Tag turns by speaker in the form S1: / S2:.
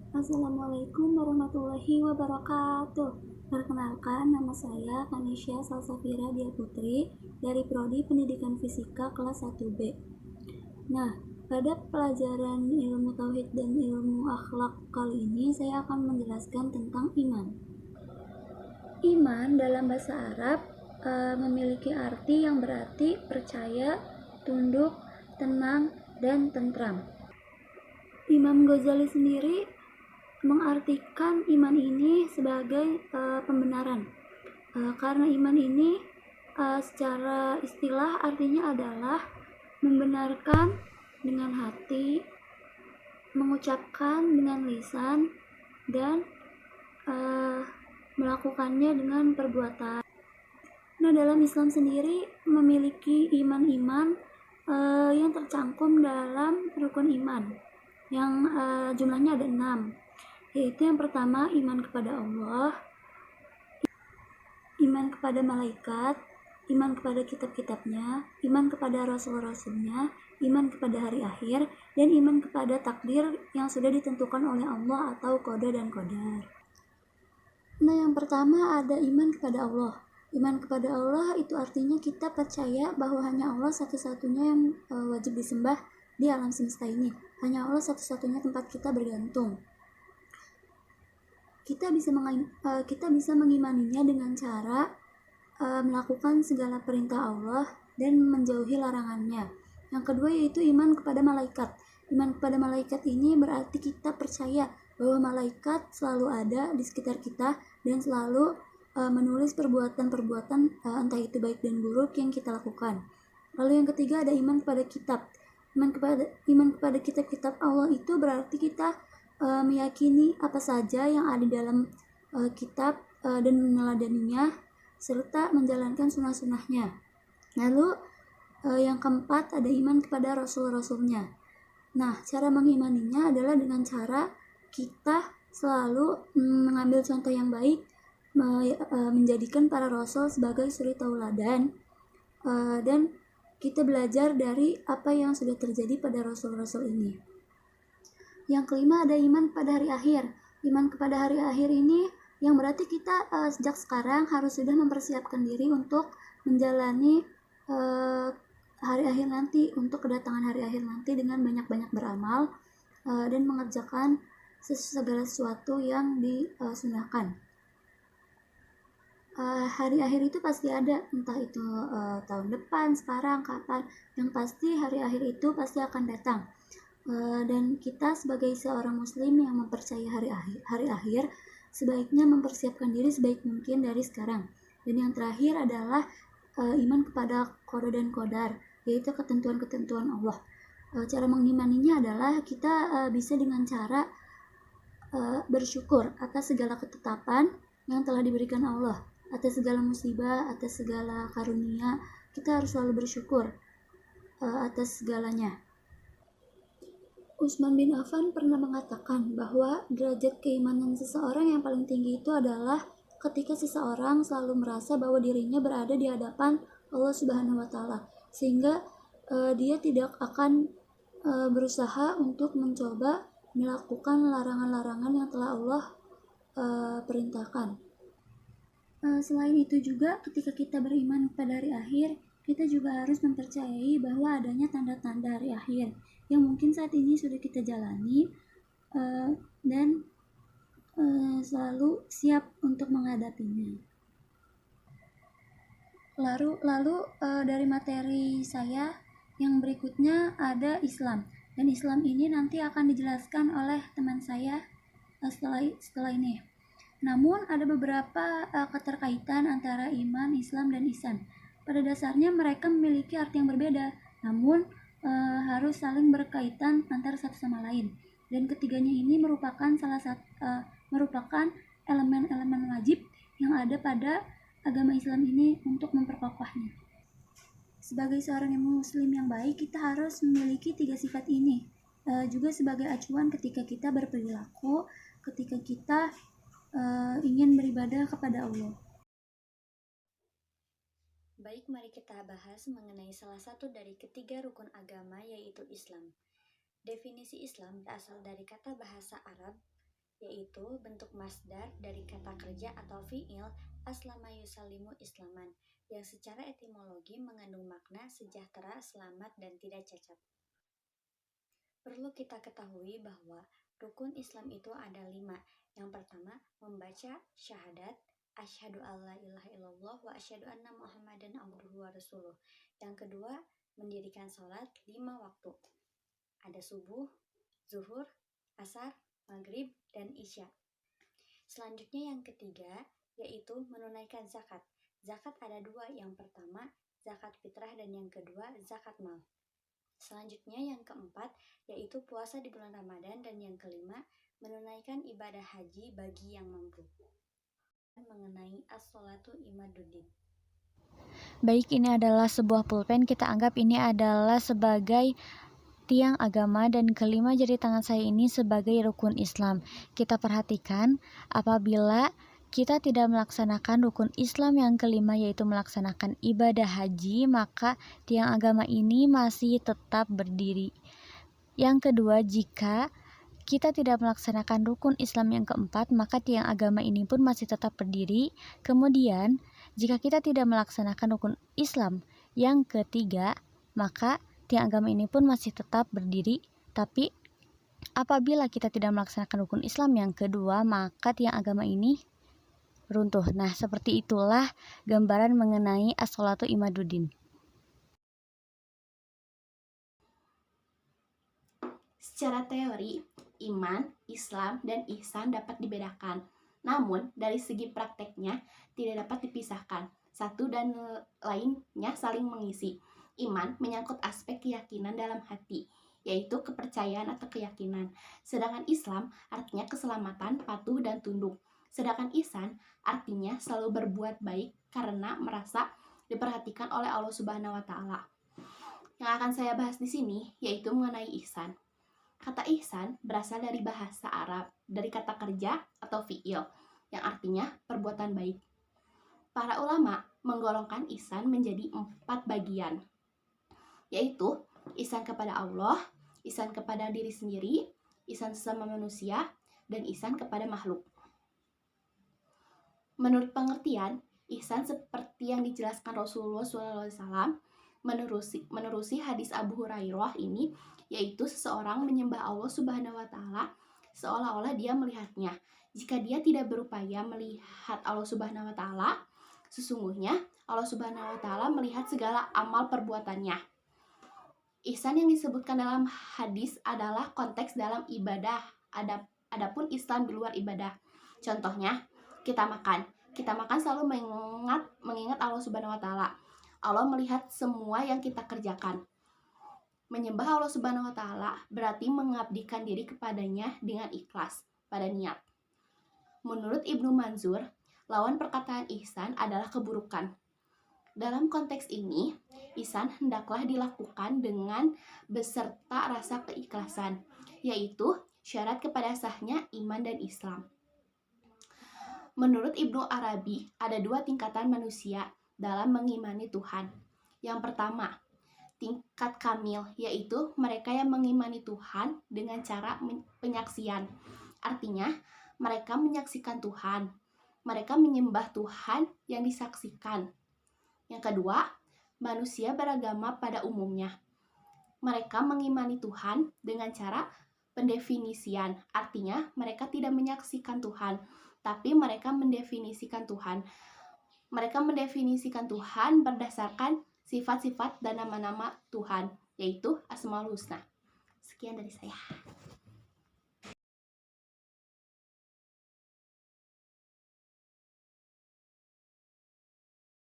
S1: Assalamualaikum warahmatullahi wabarakatuh. Perkenalkan, nama saya Kanisha Salsafira Dia Putri dari Prodi Pendidikan Fisika kelas 1B. Nah, pada pelajaran ilmu tauhid dan ilmu akhlak kali ini saya akan menjelaskan tentang iman. Iman dalam bahasa Arab memiliki arti yang berarti percaya, tunduk, tenang, dan tentram. Imam Ghazali sendiri mengartikan iman ini sebagai pembenaran. Karena iman ini secara istilah artinya adalah membenarkan dengan hati, mengucapkan dengan lisan, dan melakukannya dengan perbuatan. Nah, dalam Islam sendiri memiliki iman-iman yang tercangkum dalam rukun iman yang jumlahnya ada 6, yaitu yang pertama iman kepada Allah, iman kepada malaikat, iman kepada kitab-kitabnya, iman kepada rasul-rasulnya, iman kepada hari akhir, dan iman kepada takdir yang sudah ditentukan oleh Allah atau qada dan qadar. Nah, yang pertama ada iman kepada Allah. Iman kepada Allah itu artinya kita percaya bahwa hanya Allah satu-satunya yang wajib disembah di alam semesta ini. Hanya Allah satu-satunya tempat kita bergantung. Kita bisa mengimaninya dengan cara melakukan segala perintah Allah dan menjauhi larangannya. Yang kedua yaitu iman kepada malaikat. Iman kepada malaikat ini berarti kita percaya bahwa malaikat selalu ada di sekitar kita dan selalu menulis perbuatan-perbuatan entah itu baik dan buruk yang kita lakukan. Lalu yang ketiga ada iman kepada kitab. Iman kepada kitab-kitab Allah itu berarti kita meyakini apa saja yang ada dalam kitab dan meneladaninya serta menjalankan sunnah-sunnahnya. Lalu yang keempat ada iman kepada rasul-rasulnya. Nah, cara mengimaninya adalah dengan cara kita selalu mengambil contoh yang baik, menjadikan para rasul sebagai suri tauladan, dan kita belajar dari apa yang sudah terjadi pada rasul-rasul ini. Yang kelima ada iman kepada hari akhir. Iman kepada hari akhir ini yang berarti kita sejak sekarang harus sudah mempersiapkan diri untuk menjalani hari akhir nanti, untuk kedatangan hari akhir nanti dengan banyak-banyak beramal dan mengerjakan segala sesuatu yang disunahkan. Hari akhir itu pasti ada, entah itu tahun depan, sekarang, kapan. Yang pasti hari akhir itu pasti akan datang. Dan kita sebagai seorang muslim yang mempercayai hari akhir sebaiknya mempersiapkan diri sebaik mungkin dari sekarang. Dan yang terakhir adalah iman kepada qada dan qadar, yaitu ketentuan-ketentuan Allah. Cara mengimaninya adalah kita bisa dengan cara bersyukur atas segala ketetapan yang telah diberikan Allah, atas segala musibah, atas segala karunia. Kita harus selalu bersyukur atas segalanya. Utsman bin Affan pernah mengatakan bahwa derajat keimanan seseorang yang paling tinggi itu adalah ketika seseorang selalu merasa bahwa dirinya berada di hadapan Allah Subhanahu wa Ta'ala, sehingga dia tidak akan berusaha untuk mencoba melakukan larangan-larangan yang telah Allah perintahkan. Selain itu juga ketika kita beriman kepada hari akhir, kita juga harus mempercayai bahwa adanya tanda-tanda hari akhir yang mungkin saat ini sudah kita jalani dan selalu siap untuk menghadapinya. Lalu dari materi saya yang berikutnya ada Islam, dan Islam ini nanti akan dijelaskan oleh teman saya setelah ini. Namun ada beberapa keterkaitan antara iman, Islam, dan ihsan. Pada dasarnya mereka memiliki arti yang berbeda, namun harus saling berkaitan antara satu sama lain. Dan ketiganya ini merupakan merupakan elemen-elemen wajib yang ada pada agama Islam ini untuk memperkokohnya. Sebagai seorang muslim yang baik, kita harus memiliki 3 sifat ini, juga sebagai acuan ketika kita berperilaku, ketika kita ingin beribadah kepada Allah.
S2: Baik, mari kita bahas mengenai salah satu dari ketiga rukun agama, yaitu Islam. Definisi Islam berasal dari kata bahasa Arab yaitu bentuk masdar dari kata kerja atau fi'il aslama yusalimu islaman, yang secara etimologi mengandung makna sejahtera, selamat, dan tidak cacat. Perlu kita ketahui bahwa rukun Islam itu ada 5. Yang pertama, membaca syahadat, asyhadu alla ilaha illallah wa asyhadu anna muhammadan abduhu wa rasuluh. Yang kedua, mendirikan sholat 5 waktu. Ada subuh, zuhur, asar, maghrib, dan isya. Selanjutnya yang ketiga, yaitu menunaikan zakat. Zakat ada 2, yang pertama zakat fitrah dan yang kedua zakat mal. Selanjutnya yang keempat, yaitu puasa di bulan Ramadan, dan yang kelima, menunaikan ibadah haji bagi yang mampu. Mengenai as-sholatu imaduddin.
S3: Baik, ini adalah sebuah pulpen. Kita anggap ini adalah sebagai tiang agama dan kelima jari tangan saya ini sebagai rukun Islam. Kita perhatikan apabila kita tidak melaksanakan rukun Islam yang kelima, yaitu melaksanakan ibadah haji, maka tiang agama ini masih tetap berdiri. Yang kedua, jika kita tidak melaksanakan rukun Islam yang keempat, maka tiang agama ini pun masih tetap berdiri. Kemudian, jika kita tidak melaksanakan rukun Islam yang ketiga, maka tiang agama ini pun masih tetap berdiri. Tapi apabila kita tidak melaksanakan rukun Islam yang kedua, maka tiang agama ini runtuh. Nah, seperti itulah gambaran mengenai as-sholatu imaduddin.
S4: Secara teori, iman, Islam, dan ihsan dapat dibedakan. Namun, dari segi prakteknya tidak dapat dipisahkan. Satu dan lainnya saling mengisi. Iman menyangkut aspek keyakinan dalam hati, yaitu kepercayaan atau keyakinan. Sedangkan Islam artinya keselamatan, patuh, dan tunduk. Sedangkan ihsan artinya selalu berbuat baik karena merasa diperhatikan oleh Allah Subhanahu wa Ta'ala. Yang akan saya bahas di sini yaitu mengenai ihsan. Kata ihsan berasal dari bahasa Arab, dari kata kerja atau fi'il, yang artinya perbuatan baik. Para ulama menggolongkan ihsan menjadi 4 bagian, yaitu ihsan kepada Allah, ihsan kepada diri sendiri, ihsan sesama manusia, dan ihsan kepada makhluk. Menurut pengertian, ihsan seperti yang dijelaskan Rasulullah SAW menerusi hadis Abu Hurairah ini, yaitu seseorang menyembah Allah Subhanahu wa Ta'ala seolah-olah dia melihatnya. Jika dia tidak berupaya melihat Allah Subhanahu wa Ta'ala, sesungguhnya Allah Subhanahu wa Ta'ala melihat segala amal perbuatannya. Ihsan yang disebutkan dalam hadis adalah konteks dalam ibadah, adapun Islam di luar ibadah. Contohnya, kita makan selalu mengingat Allah Subhanahu wa Ta'ala. Allah melihat semua yang kita kerjakan. Menyembah Allah Subhanahu wa Ta'ala berarti mengabdikan diri kepadanya dengan ikhlas pada niat. Menurut Ibnu Manzur, lawan perkataan ihsan adalah keburukan. Dalam konteks ini, ihsan hendaklah dilakukan dengan beserta rasa keikhlasan, yaitu syarat kepada sahnya iman dan Islam. Menurut Ibnu Arabi, ada 2 tingkatan manusia dalam mengimani Tuhan. Yang pertama, tingkat kamil, yaitu mereka yang mengimani Tuhan dengan cara penyaksian. Artinya, mereka menyaksikan Tuhan. Mereka menyembah Tuhan yang disaksikan. Yang kedua, manusia beragama pada umumnya. Mereka mengimani Tuhan dengan cara pendefinisian. Artinya, mereka tidak menyaksikan Tuhan, tapi mereka mendefinisikan Tuhan. Mereka mendefinisikan Tuhan berdasarkan sifat-sifat dan nama-nama Tuhan, yaitu Asmaul Husna. Sekian dari saya.